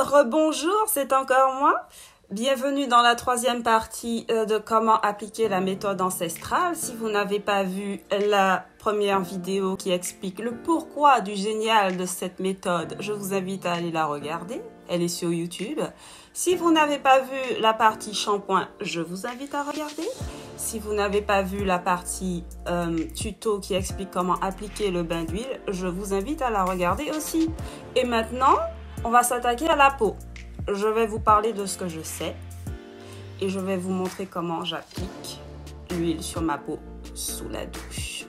Rebonjour, c'est encore moi. Bienvenue dans la troisième partie de comment appliquer la méthode ancestrale. Si vous n'avez pas vu la première vidéo qui explique le pourquoi du génial de cette méthode, je vous invite à aller la regarder. Elle est sur YouTube. Si vous n'avez pas vu la partie shampoing, je vous invite à regarder. Si vous n'avez pas vu la partie tuto qui explique comment appliquer le bain d'huile, je vous invite à la regarder aussi. Et maintenant, on va s'attaquer à la peau. Je vais vous parler de ce que je sais et je vais vous montrer comment j'applique l'huile sur ma peau sous la douche.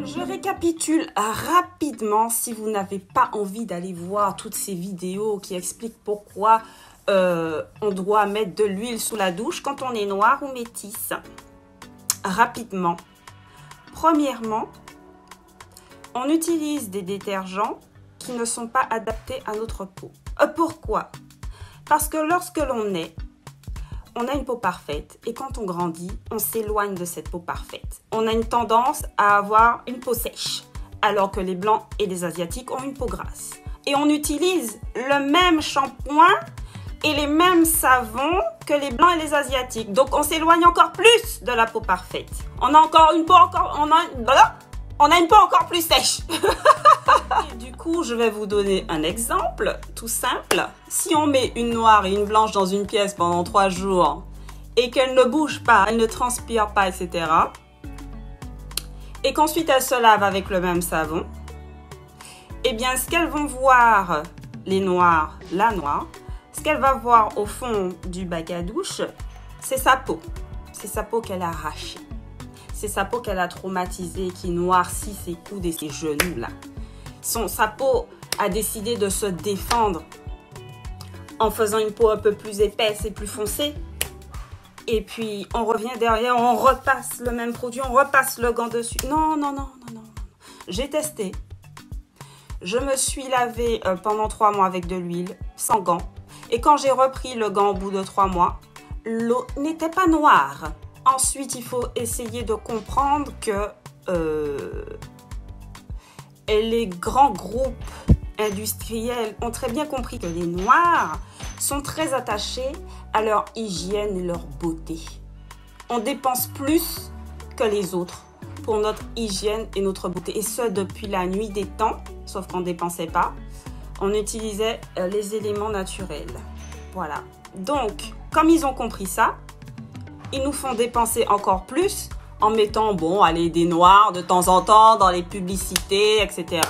Je récapitule rapidement si vous n'avez pas envie d'aller voir toutes ces vidéos qui expliquent pourquoi on doit mettre de l'huile sous la douche quand on est noir ou métisse. Rapidement. Premièrement, on utilise des détergents qui ne sont pas adaptés à notre peau. Pourquoi? Parce que lorsque l'on est, on a une peau parfaite et quand on grandit, on s'éloigne de cette peau parfaite. On a une tendance à avoir une peau sèche, alors que les blancs et les asiatiques ont une peau grasse. Et on utilise le même shampoing et les mêmes savons que les blancs et les asiatiques. Donc on s'éloigne encore plus de la peau parfaite. On a encore une peau on a une peau encore plus sèche. Et du coup, je vais vous donner un exemple tout simple. Si on met une noire et une blanche dans une pièce pendant 3 jours et qu'elles ne bougent pas, elles ne transpirent pas, etc. et qu'ensuite elles se lavent avec le même savon, eh bien, ce qu'elles vont voir, les noirs, la noire, ce qu'elle va voir au fond du bac à douche, c'est sa peau. C'est sa peau qu'elle a arrachée. C'est sa peau qu'elle a traumatisée, qui noircit ses coudes et ses genoux là. Sa peau a décidé de se défendre en faisant une peau un peu plus épaisse et plus foncée. Et puis on revient derrière, on repasse le même produit, on repasse le gant dessus. Non, non, non, non, non. J'ai testé. Je me suis lavée pendant 3 mois avec de l'huile, sans gant. Et quand j'ai repris le gant au bout de 3 mois, l'eau n'était pas noire. Ensuite, il faut essayer de comprendre que les grands groupes industriels ont très bien compris que les noirs sont très attachés à leur hygiène et leur beauté. On dépense plus que les autres pour notre hygiène et notre beauté. Et ce, depuis la nuit des temps, sauf qu'on ne dépensait pas, on utilisait les éléments naturels. Voilà. Donc, comme ils ont compris ça, ils nous font dépenser encore plus en mettant, bon, allez, des noirs de temps en temps dans les publicités, etc.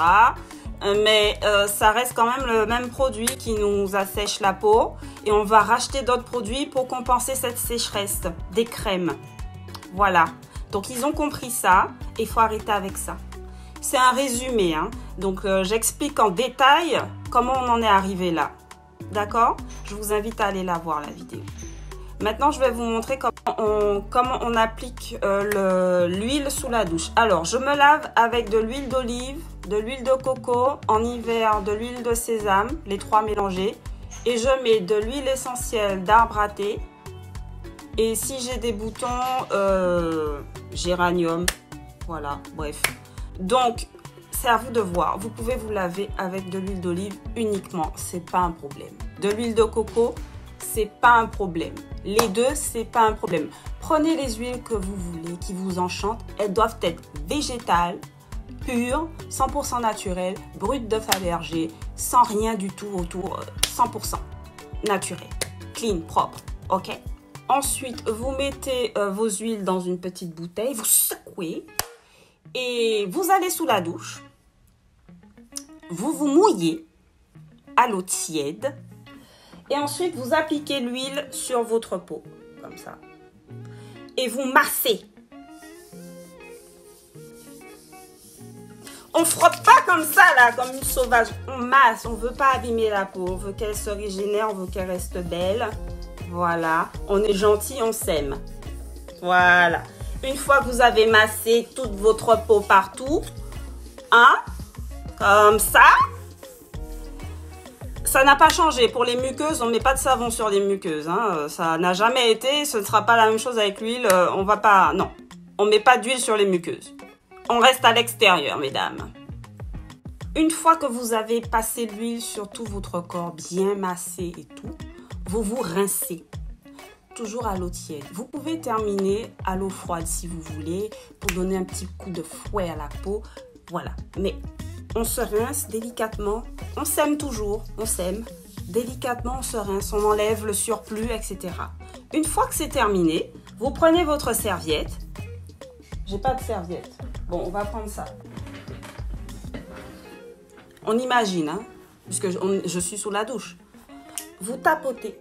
Mais ça reste quand même le même produit qui nous assèche la peau. Et on va racheter d'autres produits pour compenser cette sécheresse, des crèmes. Voilà. Donc, ils ont compris ça et il faut arrêter avec ça. C'est un résumé, hein. Donc, j'explique en détail comment on en est arrivé là. D'accord? Je vous invite à aller la voir, la vidéo. Maintenant, je vais vous montrer comment on applique l'huile sous la douche. Alors, je me lave avec de l'huile d'olive, de l'huile de coco, en hiver, de l'huile de sésame, les 3 mélangés. Et je mets de l'huile essentielle d'arbre à thé. Et si j'ai des boutons, géranium. Voilà, bref. Donc, c'est à vous de voir. Vous pouvez vous laver avec de l'huile d'olive uniquement. C'est pas un problème. De l'huile de coco, c'est pas un problème. Les deux, c'est pas un problème. Prenez les huiles que vous voulez, qui vous enchantent. Elles doivent être végétales, pures, 100% naturelles, brutes de Fabergé, sans rien du tout autour, 100% naturel, clean, propre, ok? Ensuite, vous mettez vos huiles dans une petite bouteille, vous secouez et vous allez sous la douche. Vous vous mouillez à l'eau tiède. Et ensuite, vous appliquez l'huile sur votre peau, comme ça. Et vous massez. On frotte pas comme ça, là, comme une sauvage. On masse, on veut pas abîmer la peau. On veut qu'elle se régénère, on veut qu'elle reste belle. Voilà. On est gentil, on s'aime. Voilà. Une fois que vous avez massé toute votre peau partout, hein, comme ça, ça n'a pas changé. Pour les muqueuses, on ne met pas de savon sur les muqueuses. Hein. Ça n'a jamais été. Ce ne sera pas la même chose avec l'huile. On va pas... Non. On ne met pas d'huile sur les muqueuses. On reste à l'extérieur, mesdames. Une fois que vous avez passé l'huile sur tout votre corps, bien massé et tout, vous vous rincez. Toujours à l'eau tiède. Vous pouvez terminer à l'eau froide si vous voulez, pour donner un petit coup de fouet à la peau. Voilà. Mais on se rince délicatement. On sème toujours. On sème. Délicatement, on se rince. On enlève le surplus, etc. Une fois que c'est terminé, vous prenez votre serviette. J'ai pas de serviette. Bon, on va prendre ça. On imagine, hein, puisque je suis sous la douche. Vous tapotez.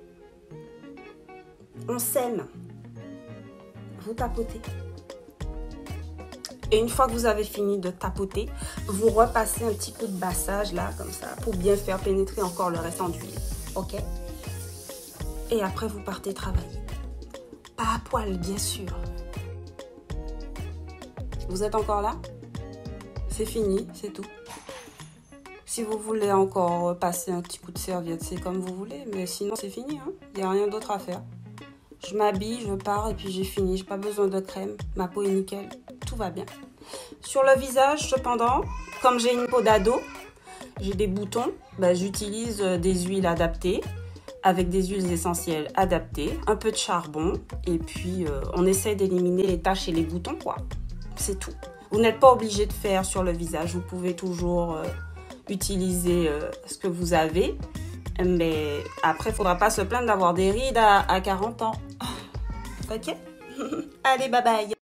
On sème. Vous tapotez. Et une fois que vous avez fini de tapoter, vous repassez un petit coup de massage là, comme ça, pour bien faire pénétrer encore le restant d'huile. Ok? Et après, vous partez travailler. Pas à poil, bien sûr. Vous êtes encore là? C'est fini, c'est tout. Si vous voulez encore passer un petit coup de serviette, c'est comme vous voulez. Mais sinon, c'est fini. Il n'y a rien d'autre à faire. Je m'habille, je pars et puis j'ai fini. J'ai pas besoin de crème. Ma peau est nickel. Tout va bien. Sur le visage, cependant, comme j'ai une peau d'ado, j'ai des boutons, j'utilise des huiles adaptées, avec des huiles essentielles adaptées, un peu de charbon, et puis on essaie d'éliminer les taches et les boutons, quoi. C'est tout. Vous n'êtes pas obligé de faire sur le visage. Vous pouvez toujours utiliser ce que vous avez. Mais après, il ne faudra pas se plaindre d'avoir des rides à 40 ans. Ok? Allez, bye bye.